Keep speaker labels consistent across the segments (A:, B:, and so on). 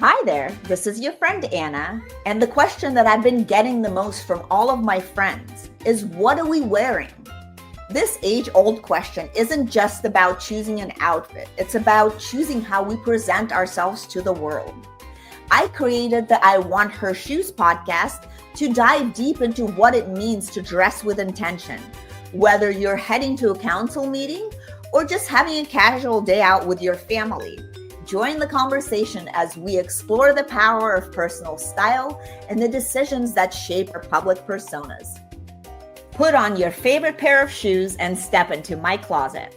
A: Hi there, this is your friend Anna, and the question that I've been getting the most from all of my friends is, what are we wearing? This age-old question isn't just about choosing an outfit, it's about choosing how we present ourselves to the world. I created the I Want Her Shoes podcast to dive deep into what it means to dress with intention, whether you're heading to a council meeting or just having a casual day out with your family. Join the conversation as we explore the power of personal style and the decisions that shape our public personas. Put on your favorite pair of shoes and step into my closet.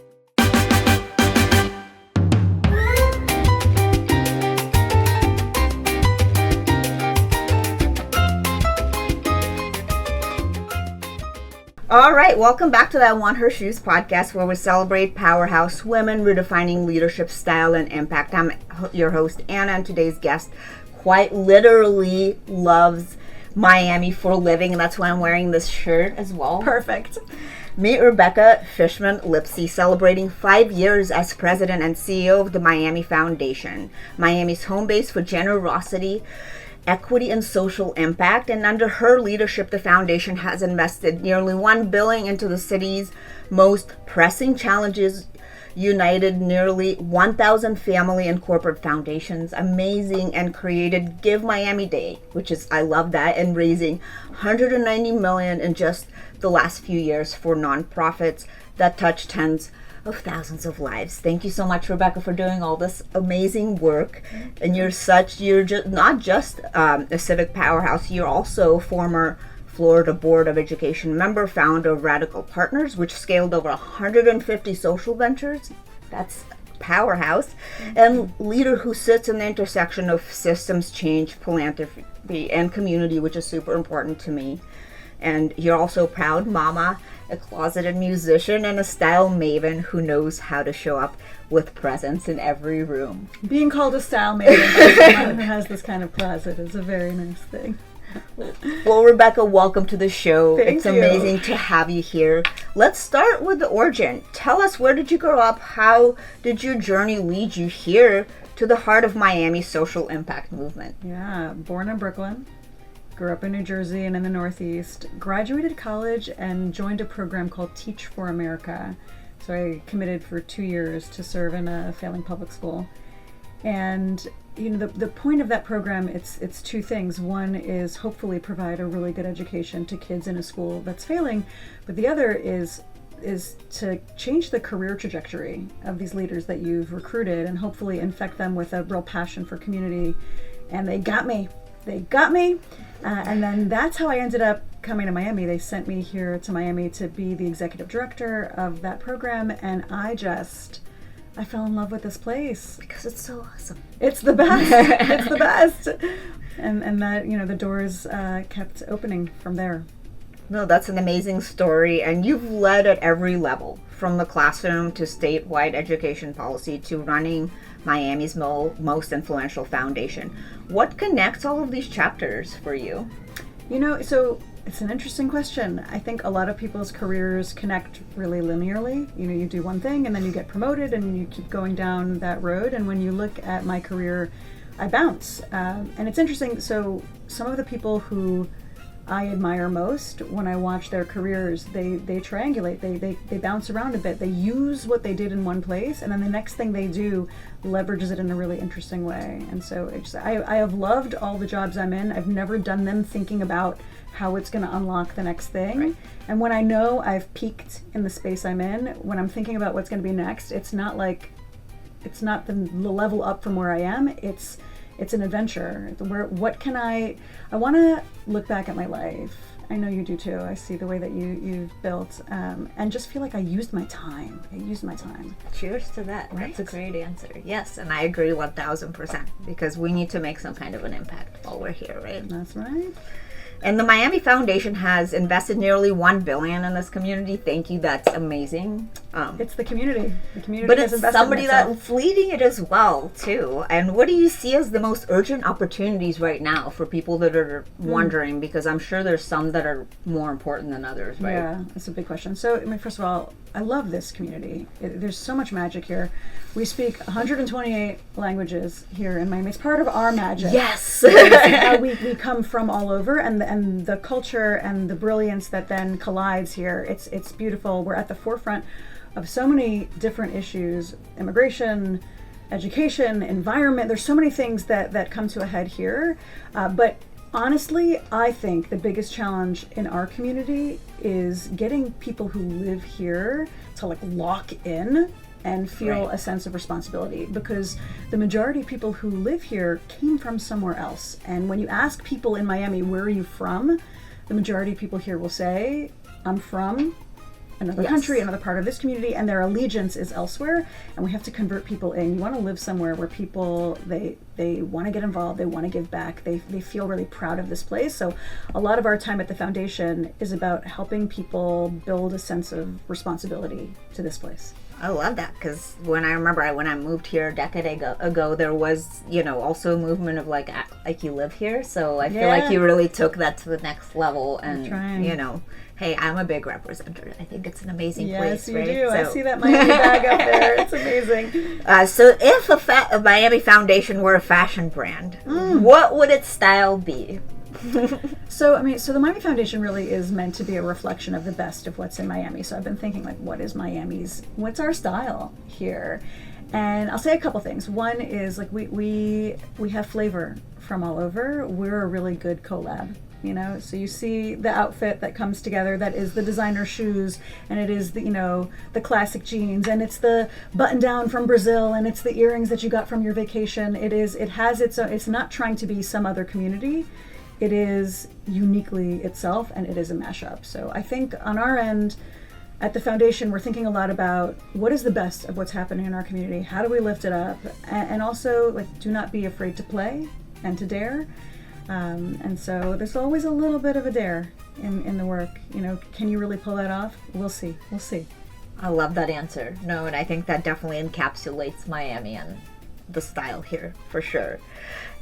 A: All right, welcome back to the I Want Her Shoes podcast, where we celebrate powerhouse women redefining leadership, style, and impact. I'm your host, Anna, and today's guest quite literally loves Miami for a living, and that's why I'm wearing this shirt as well.
B: Perfect.
A: Meet Rebecca Fishman Lipsey, celebrating 5 years as president and CEO of the Miami Foundation, Miami's home base for generosity, equity, and social impact. And under her leadership, the foundation has invested nearly $1 billion into the city's most pressing challenges, united nearly 1,000 family and corporate foundations, amazing, and created Give Miami Day, which is, I love that, and raising $190 million in just the last few years for nonprofits that touch tens of thousands of lives. Thank you so much, Rebecca, for doing all this amazing work. And you're not just a civic powerhouse, you're also former Florida Board of Education member, founder of Radical Partners, which scaled over 150 social ventures. That's powerhouse. And leader who sits in the intersection of systems change, philanthropy, and community, which is super important to me. And you're also a proud mama, a closeted musician, and a style maven who knows how to show up with presence in every room.
B: Being called a style maven by someone who has this kind of closet is a very nice thing.
A: Well, Rebecca, welcome to the show.
B: Thank you.
A: Amazing to have you here. Let's start with the origin. Tell us, where did you grow up? How did your journey lead you here to the heart of Miami's social impact movement?
B: Yeah, born in Brooklyn. Grew up in New Jersey and in the Northeast, graduated college and joined a program called Teach for America. So I committed for 2 years to serve in a failing public school. And you know, the point of that program, it's two things. One is hopefully provide a really good education to kids in a school that's failing, but the other is to change the career trajectory of these leaders that you've recruited and hopefully infect them with a real passion for community. And they got me. And then that's how I ended up coming to Miami. They sent me here to Miami to be the executive director of that program, and I fell in love with this place.
A: Because it's so awesome.
B: It's the best. It's the best. And that, you know, the doors kept opening from there.
A: No, that's an amazing story, and you've led at every level, from the classroom to statewide education policy to running Miami's most influential foundation. What connects all of these chapters for you?
B: You know, so it's an interesting question. I think a lot of people's careers connect really linearly. You know, you do one thing and then you get promoted and you keep going down that road. And when you look at my career, I bounce. And it's interesting. So some of the people who I admire most, when I watch their careers, they triangulate, they bounce around a bit, they use what they did in one place, and then the next thing they do leverages it in a really interesting way. And so I have loved all the jobs I'm in. I've never done them thinking about how it's going to unlock the next thing. Right. And when I know I've peaked in the space I'm in, when I'm thinking about what's going to be next, it's not the level up from where I am. It's an adventure. What can I want to look back at my life. I know you do too. I see the way that you've built, and just feel like I used my time.
A: Cheers to that.
B: Right?
A: That's a great answer. Yes, and I agree 1,000%, because we need to make some kind of an impact while we're here, right?
B: That's right.
A: And the Miami Foundation has invested nearly $1 billion in this community. Thank you. That's amazing.
B: It's the community. The community
A: But
B: has
A: it's
B: invested
A: somebody
B: in itself.
A: that's leading it as well, too. And what do you see as the most urgent opportunities right now for people that are wondering? Because I'm sure there's some that are more important than others, right?
B: Yeah, that's a big question. So, I mean, first of all, I love this community. There's so much magic here. We speak 128 languages here in Miami. It's part of our magic.
A: Yes!
B: We come from all over, and the culture and the brilliance that then collides here, it's beautiful. We're at the forefront of so many different issues: immigration, education, environment. There's so many things that come to a head here. But honestly, I think the biggest challenge in our community is getting people who live here to like lock in and feel a sense of responsibility, because the majority of people who live here came from somewhere else. And when you ask people in Miami, where are you from? The majority of people here will say, I'm from another country, another part of this community, and their allegiance is elsewhere, and we have to convert people in. You want to live somewhere where people, they want to get involved, they want to give back, they feel really proud of this place. So a lot of our time at the foundation is about helping people build a sense of responsibility to this place.
A: I love that, because when I moved here a decade ago, there was, also a movement of like, act like you live here. So I feel like you really took that to the next level, and hey, I'm a big representative. I think it's an amazing place.
B: Yes, you
A: right?
B: do.
A: So.
B: I see that Miami bag up there. It's amazing.
A: So if a Miami Foundation were a fashion brand, what would its style be?
B: So the Miami Foundation really is meant to be a reflection of the best of what's in Miami. So I've been thinking, like, what's our style here? And I'll say a couple things. One is, like, we have flavor from all over. We're a really good collab. So you see the outfit that comes together, that is the designer shoes, and it is the classic jeans, and it's the button down from Brazil, and it's the earrings that you got from your vacation. It has its own. It's not trying to be some other community. It is uniquely itself, and it is a mashup. So I think on our end, at the foundation, we're thinking a lot about what is the best of what's happening in our community. How do we lift it up? And also, like, do not be afraid to play and to dare. And so there's always a little bit of a dare in the work. Can you really pull that off? We'll see.
A: I love that answer. No, and I think that definitely encapsulates Miami and the style here, for sure.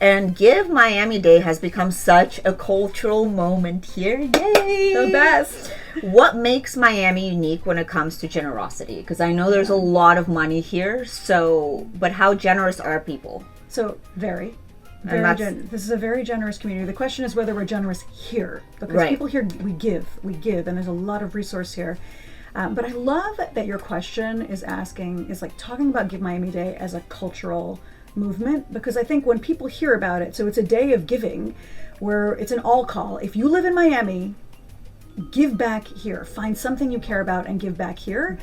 A: And Give Miami Day has become such a cultural moment here. Yay!
B: The best!
A: What makes Miami unique when it comes to generosity? Because I know there's a lot of money here, but how generous are people?
B: So, very. This is a very generous community. The question is whether we're generous here, because people here, we give, and there's a lot of resource here. But I love that your question is talking about Give Miami Day as a cultural movement, because I think when people hear about it, so it's a day of giving, where it's an all call. If you live in Miami, give back here. Find something you care about and give back here.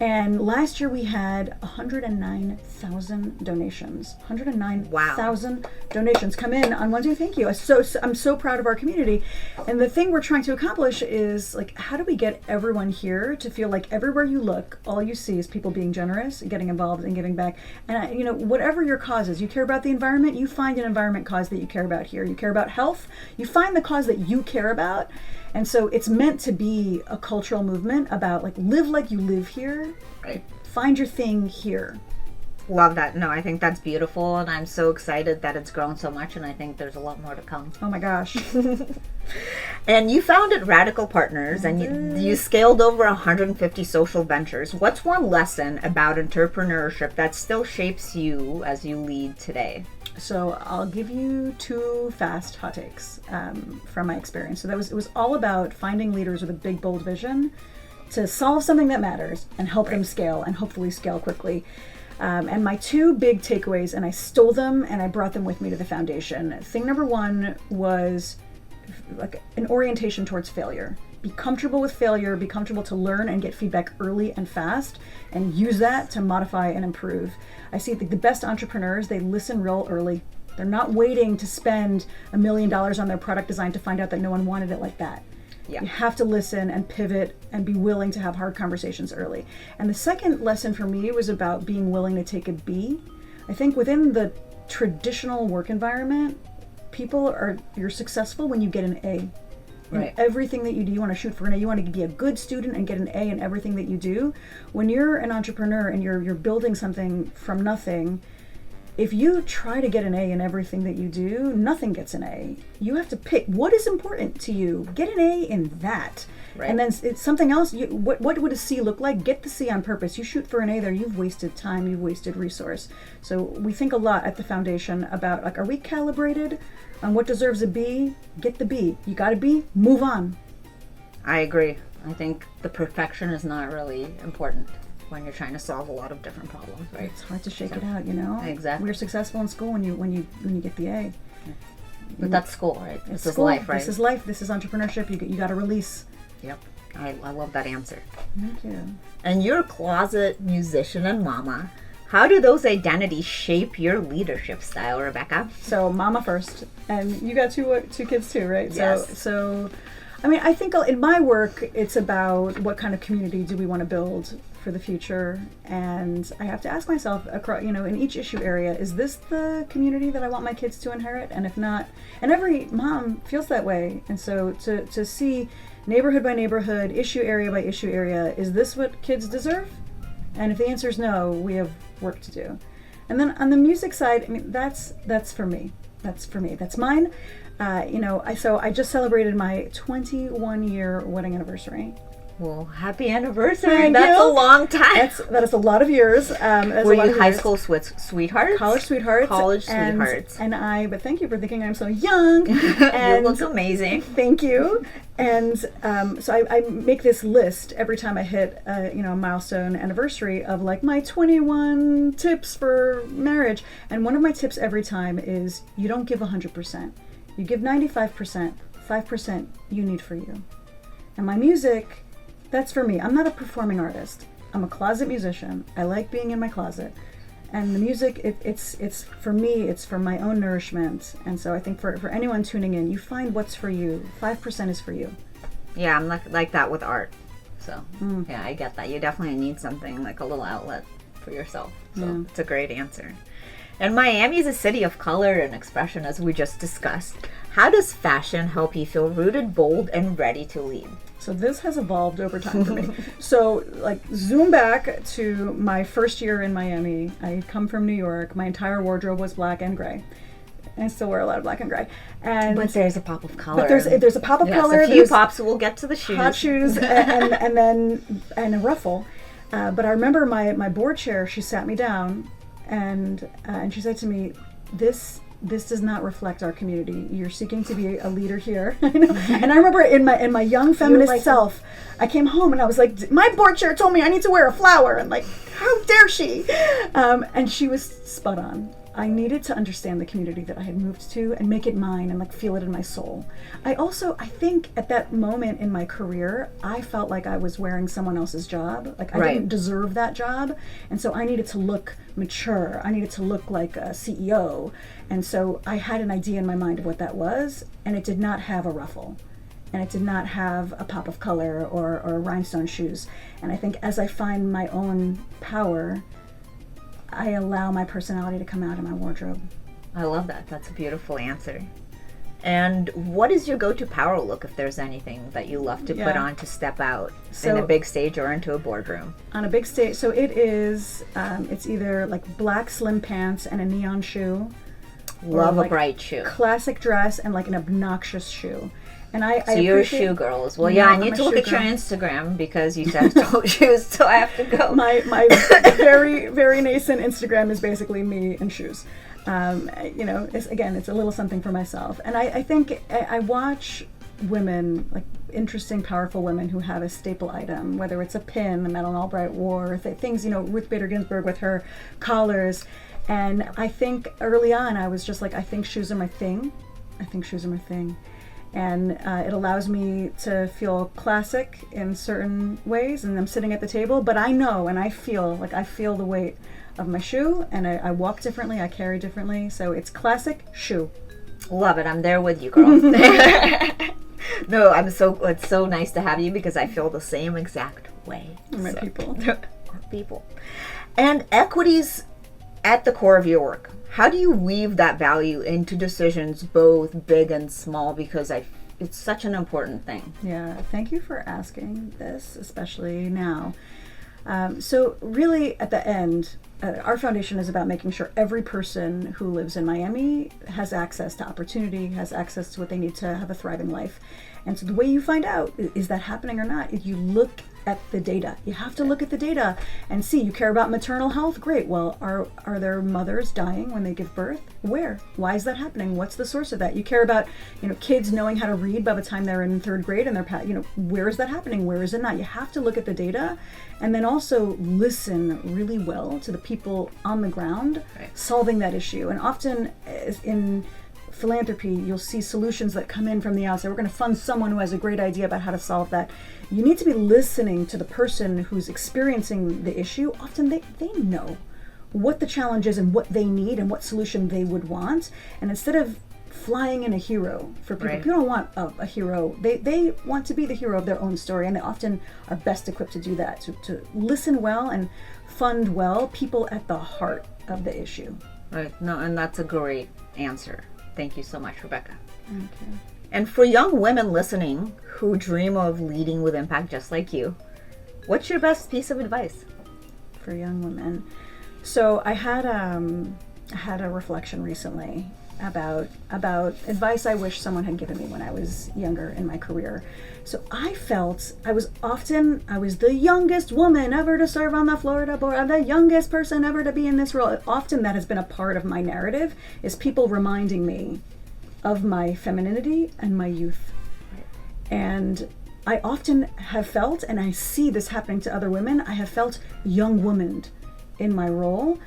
B: And last year we had 109,000 donations. 109,000 donations come in on one day. Thank you. I'm so proud of our community. And the thing we're trying to accomplish is, like, how do we get everyone here to feel like everywhere you look, all you see is people being generous, getting involved, and giving back. And whatever your cause is, you care about the environment, you find an environment cause that you care about here. You care about health, you find the cause that you care about. And so it's meant to be a cultural movement about, like, live like you live here.
A: Right.
B: Find your thing here.
A: Love that. No, I think that's beautiful, and I'm so excited that it's grown so much, and I think there's a lot more to come.
B: Oh my gosh.
A: And you founded Radical Partners, and you scaled over 150 social ventures. What's one lesson about entrepreneurship that still shapes you as you lead today?
B: So I'll give you two fast hot takes from my experience. So it was all about finding leaders with a big, bold vision to solve something that matters and help them scale, and hopefully scale quickly. And my two big takeaways, and I stole them and I brought them with me to the foundation. Thing number one was like an orientation towards failure. Be comfortable with failure, be comfortable to learn and get feedback early and fast, and use that to modify and improve. I see the best entrepreneurs, they listen real early. They're not waiting to spend $1 million on their product design to find out that no one wanted it like that. Yeah. You have to listen and pivot and be willing to have hard conversations early. And the second lesson for me was about being willing to take a B. I think within the traditional work environment, you're successful when you get an A. in
A: Right.
B: everything that you do. You want to shoot for an A. You want to be a good student and get an A in everything that you do. When you're an entrepreneur and you're building something from nothing, if you try to get an A in everything that you do, nothing gets an A. You have to pick what is important to you. Get an A in that.
A: Right.
B: And then it's something else. What would a C look like? Get the C on purpose. You shoot for an A there, you've wasted time, you've wasted resource. So we think a lot at the foundation about, like, are we calibrated on what deserves a B? Get the B. You got a B? Move on.
A: I agree. I think the perfection is not really important when you're trying to solve a lot of different problems, right?
B: It's hard to shake it out, you know?
A: Exactly.
B: We're successful in school when you get the A.
A: But that's school, right? This is
B: school.
A: life, right?
B: This is life. This is entrepreneurship. You got to release.
A: Yep. I love that answer.
B: Thank you.
A: And you're a closet musician and mama. How do those identities shape your leadership style, Rebecca?
B: So mama first, and you got two kids too, right?
A: Yes.
B: So, I mean, I think in my work, it's about what kind of community do we want to build for the future, and I have to ask myself, in each issue area, is this the community that I want my kids to inherit? And if not, and every mom feels that way, and so to see neighborhood by neighborhood, issue area by issue area, is this what kids deserve? And if the answer is no, we have work to do. And then on the music side, I mean, that's for me. That's mine. I just celebrated my 21-year wedding anniversary.
A: Well, happy anniversary.
B: Thank
A: That's
B: you.
A: a long time.
B: That is a lot of years.
A: Were you high school sweethearts?
B: College sweethearts.
A: College sweethearts.
B: But thank you for thinking I'm so young.
A: You look amazing.
B: Thank you. And so I make this list every time I hit a milestone anniversary of like my 21 tips for marriage. And one of my tips every time is you don't give 100%. You give 95%. 5% you need for you. And my music, that's for me. I'm not a performing artist. I'm a closet musician. I like being in my closet. And the music, it's for me, it's for my own nourishment. And so I think for anyone tuning in, you find what's for you. 5% is for you.
A: Yeah, I'm like that with art. So, yeah, I get that. You definitely need something, like a little outlet for yourself. So It's a great answer. And Miami is a city of color and expression, as we just discussed. How does fashion help you feel rooted, bold, and ready to lead?
B: So this has evolved over time for me. So like zoom back to my first year in Miami. I had come from New York. My entire wardrobe was black and gray. And I still wear a lot of black and gray.
A: But there's a pop of color.
B: But there's a pop of color.
A: A few pops. We'll get to the shoes.
B: Hot shoes and a ruffle. But I remember my board chair. She sat me down, and she said to me, "This does not reflect our community. You're seeking to be a leader here." And I remember in my young feminist self, I came home and I was like, my board chair told me I need to wear a flower, and like, how dare she? And she was spot on. I needed to understand the community that I had moved to and make it mine and like feel it in my soul. I think at that moment in my career, I felt like I was wearing someone else's job. Like I didn't deserve that job. And so I needed to look mature. I needed to look like a CEO. And so I had an idea in my mind of what that was, and it did not have a ruffle. And it did not have a pop of color or rhinestone shoes. And I think as I find my own power, I allow my personality to come out in my wardrobe.
A: I love that. That's a beautiful answer. And what is your go-to power look, if there's anything that you love to put on to step out in a big stage or into a boardroom?
B: On a big stage, so it is, it's either like black slim pants and a neon shoe.
A: Love a bright shoe.
B: Classic dress and like an obnoxious shoe. And
A: so you're a shoe girl as well. Yeah, I need to look at your Instagram because you said tall shoes, so I have to go.
B: My very, very nascent Instagram is basically me and shoes. It's a little something for myself. And I think I watch women, like interesting, powerful women who have a staple item, whether it's a pin, the Madeleine Albright wore, things, Ruth Bader Ginsburg with her collars. And I think early on I was just like, I think shoes are my thing. And it allows me to feel classic in certain ways, and I'm sitting at the table, but I know and I feel the weight of my shoe, and I walk differently, I carry differently, so it's classic shoe.
A: Love it. I'm there with you, girl. No, it's so nice to have you because I feel the same exact way.
B: We're people.
A: People. And equity's at the core of your work. How do you weave that value into decisions, both big and small? Because it's such an important thing.
B: Yeah, thank you for asking this, especially now. So really, at the end, our foundation is about making sure every person who lives in Miami has access to opportunity, has access to what they need to have a thriving life. And so the way you find out, is that happening or not, is you look at the data. You have to look at the data and see. You care about maternal health? Great. Well, are there mothers dying when they give birth? Where? Why is that happening? What's the source of that? You care about, kids knowing how to read by the time they're in third grade, and where is that happening? Where is it not? You have to look at the data, and then also listen really well to the people on the ground solving that issue. And often in philanthropy, you'll see solutions that come in from the outside. We're going to fund someone who has a great idea about how to solve that. You need to be listening to the person who's experiencing the issue. Often they know what the challenge is and what they need and what solution they would want. And instead of flying in a hero for people, people don't want a hero. They want to be the hero of their own story, and they often are best equipped to do that, to listen well and fund well people at the heart of the issue.
A: Right. No, and that's a great answer. Thank you so much, Rebecca.
B: Thank you.
A: And for young women listening who dream of leading with impact just like you, what's your best piece of advice?
B: For young women. So I had a reflection recently about advice I wish someone had given me when I was younger in my career. So I felt I was the youngest woman ever to serve on the Florida board. I'm the youngest person ever to be in this role. Often that has been a part of my narrative, is people reminding me of my femininity and my youth. And I often have felt, and I see this happening to other women, I have felt young womaned in my role.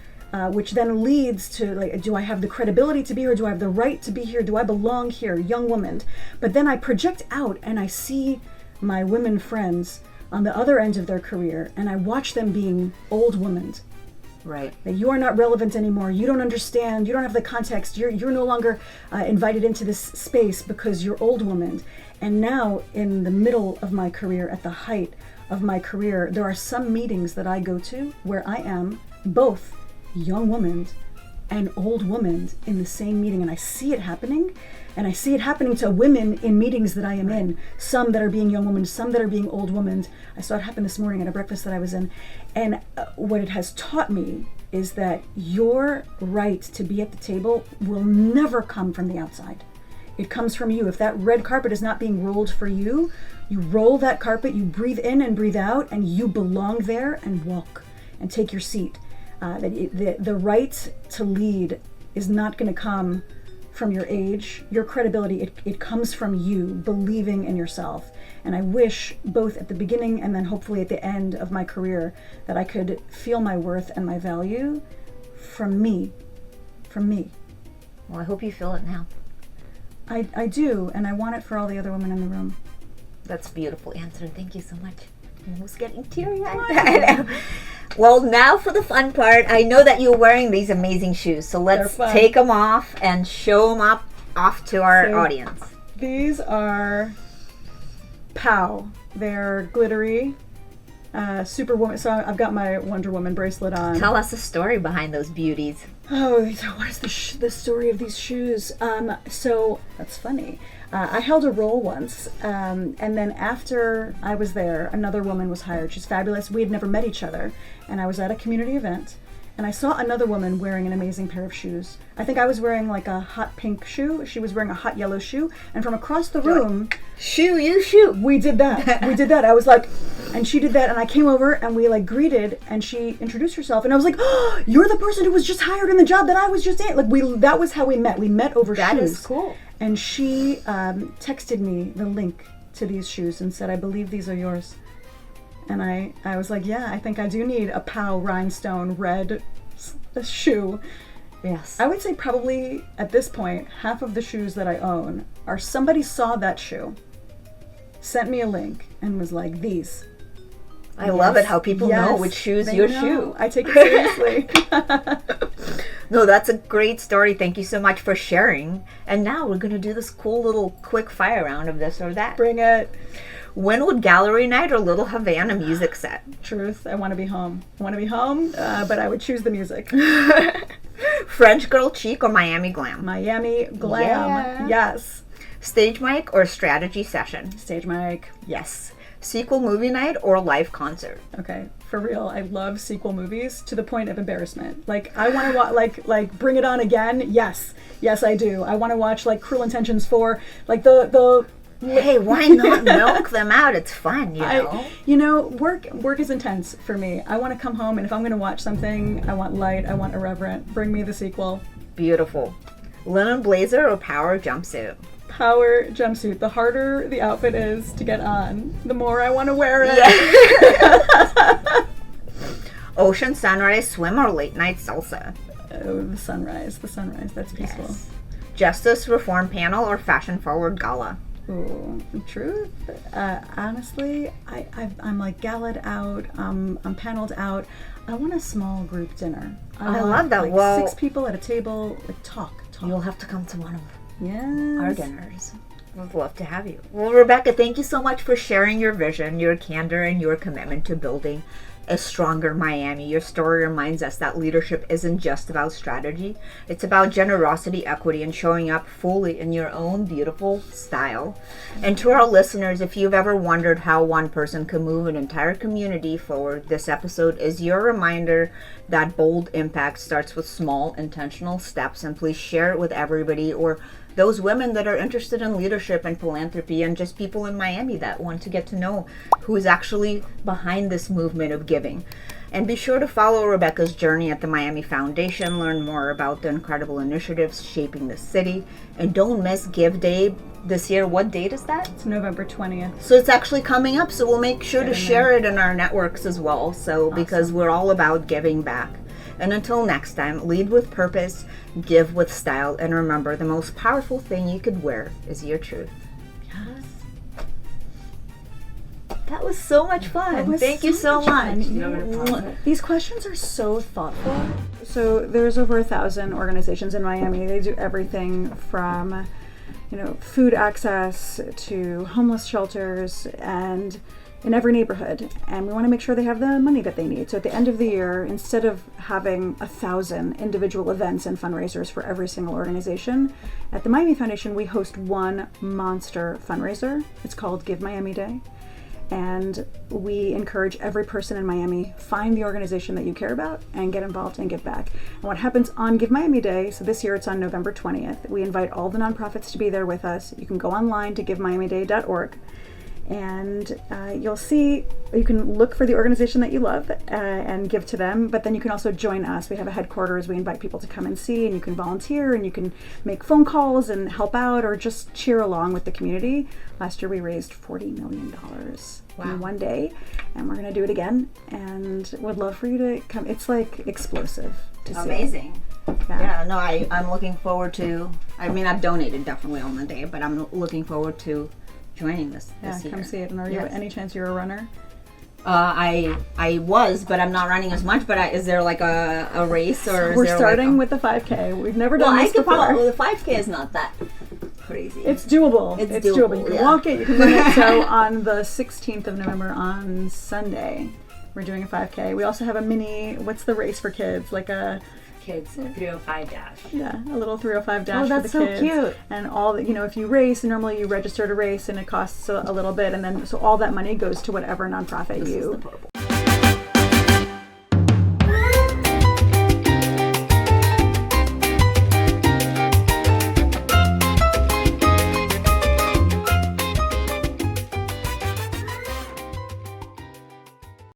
B: Which then leads to, do I have the credibility to be here? Do I have the right to be here? Do I belong here? Young woman. But then I project out and I see my women friends on the other end of their career, and I watch them being old women.
A: Right.
B: That you are not relevant anymore. You don't understand. You don't have the context. You're no longer invited into this space because you're old woman. And now, in the middle of my career, at the height of my career, there are some meetings that I go to where I am both young woman and old woman in the same meeting, and I see it happening, and I see it happening to women in meetings that I am in, some that are being young women, some that are being old women. I saw it happen this morning at a breakfast that I was in, and what it has taught me is that your right to be at the table will never come from the outside. It comes from you. If that red carpet is not being rolled for you, you roll that carpet, you breathe in and breathe out, and you belong there, and walk and take your seat. The right to lead is not going to come from your age, your credibility. It comes from you believing in yourself. And I wish, both at the beginning and then hopefully at the end of my career, that I could feel my worth and my value from me.
A: Well, I hope you feel it now.
B: I do, and I want it for all the other women in the room.
A: That's a beautiful answer. Thank you so much. I'm almost getting teary-eyed. Well, now for the fun part. I know that you're wearing these amazing shoes, so let's take them off and show them off to our audience.
B: These are POW. They're glittery, Superwoman. So I've got my Wonder Woman bracelet on.
A: Tell us the story behind those beauties.
B: Oh, what is the story of these shoes? So that's funny. I held a role once, and then after I was there, another woman was hired. She's fabulous. We had never met each other, and I was at a community event, and I saw another woman wearing an amazing pair of shoes. I think I was wearing like a hot pink shoe. She was wearing a hot yellow shoe, and from across the room,
A: you shoot.
B: We did that. I was like, and she did that, and I came over, and we greeted, and she introduced herself, and I was like, oh, you're the person who was just hired in the job that I was just in. That was how we met. We met over shoes.
A: That is cool.
B: And she texted me the link to these shoes and said, I believe these are yours. And I was like, yeah, I think I do need a POW rhinestone red shoe.
A: Yes.
B: I would say probably at this point, half of the shoes that I own are somebody saw that shoe, sent me a link, and was like, these.
A: I love it how people know which shoe's your shoe.
B: I take it seriously.
A: No, that's a great story. Thank you so much for sharing. And now we're going to do this cool little quick fire round of this or that.
B: Bring it.
A: When would gallery night or Little Havana music set?
B: Truth, I want to be home. But I would choose the music.
A: French girl chic or Miami glam?
B: Miami glam.
A: Yeah.
B: Yes.
A: Stage mic or strategy session?
B: Stage mic.
A: Yes. Sequel movie night or live concert?
B: Okay, for real, I love sequel movies to the point of embarrassment. Like, I want to watch, like Bring It On Again. Yes, I do. I want to watch like Cruel Intentions 4. Like the.
A: Hey, why not milk them out? It's fun, you know.
B: Work is intense for me. I want to come home, and if I'm going to watch something, I want light. I want irreverent. Bring me the sequel.
A: Beautiful. Linen blazer or power jumpsuit?
B: Power jumpsuit. The harder the outfit is to get on, the more I want to wear it.
A: Yeah. Ocean sunrise swim or late night salsa?
B: Oh, the sunrise. That's peaceful.
A: Yes. Justice reform panel or fashion forward gala?
B: Ooh, truth. Honestly, I'm like gallaed out. I'm paneled out. I want a small group dinner.
A: I love that.
B: Like
A: well,
B: 6 people at a table. Like talk.
A: You'll have to come to one of
B: Yes.
A: our dinners. We'd love to have you. Well, Rebecca, thank you so much for sharing your vision, your candor, and your commitment to building a stronger Miami. Your story reminds us that leadership isn't just about strategy. It's about generosity, equity, and showing up fully in your own beautiful style. And to our listeners, if you've ever wondered how one person can move an entire community forward, this episode is your reminder that bold impact starts with small, intentional steps. And please share it with everybody, or those women that are interested in leadership and philanthropy, and just people in Miami that want to get to know who is actually behind this movement of giving. And be sure to follow Rebecca's journey at the Miami Foundation, learn more about the incredible initiatives shaping the city, and don't miss Give Day this year. What date is that?
B: It's November 20th.
A: So it's actually coming up, so we'll make sure to share it in our networks as well, so
B: Awesome.
A: Because we're all about giving back. And until next time, lead with purpose, give with style, and remember, the most powerful thing you could wear is your truth.
B: Yes.
A: That was so much fun. Thank you so much.
B: These questions are so thoughtful. So there's over 1,000 organizations in Miami. They do everything from, food access to homeless shelters and in every neighborhood, and we want to make sure they have the money that they need. So at the end of the year, instead of having 1,000 individual events and fundraisers for every single organization, at the Miami Foundation, we host one monster fundraiser. It's called Give Miami Day. And we encourage every person in Miami, find the organization that you care about and get involved and give back. And what happens on Give Miami Day, so this year it's on November 20th, we invite all the nonprofits to be there with us. You can go online to givemiamiday.org. And you'll see, you can look for the organization that you love and give to them, but then you can also join us. We have a headquarters. We invite people to come and see, and you can volunteer, and you can make phone calls and help out or just cheer along with the community. Last year we raised $40 million in one day, and we're going to do it again, and would love for you to come. It's like explosive to see.
A: Amazing. Yeah, no, I'm looking forward to, I've donated definitely on the day, but I'm looking forward to joining this year.
B: Come see it. And are you any chance you're a runner?
A: I was, but I'm not running as much. But is there like a race, or
B: we're starting with the 5K. We've never done this before.
A: The 5K is not that crazy.
B: It's doable. It's doable. You can walk it. You can run it. So on the 16th of November, on Sunday, we're doing a 5K. We also have a mini. What's the race for kids? Like a
C: kids 305 dash.
B: Yeah, a little 305 dash
A: for the kids.
B: Oh, that's so cute. And all the, if you race, normally you register to race and it costs a little bit, and then so all that money goes to whatever nonprofit you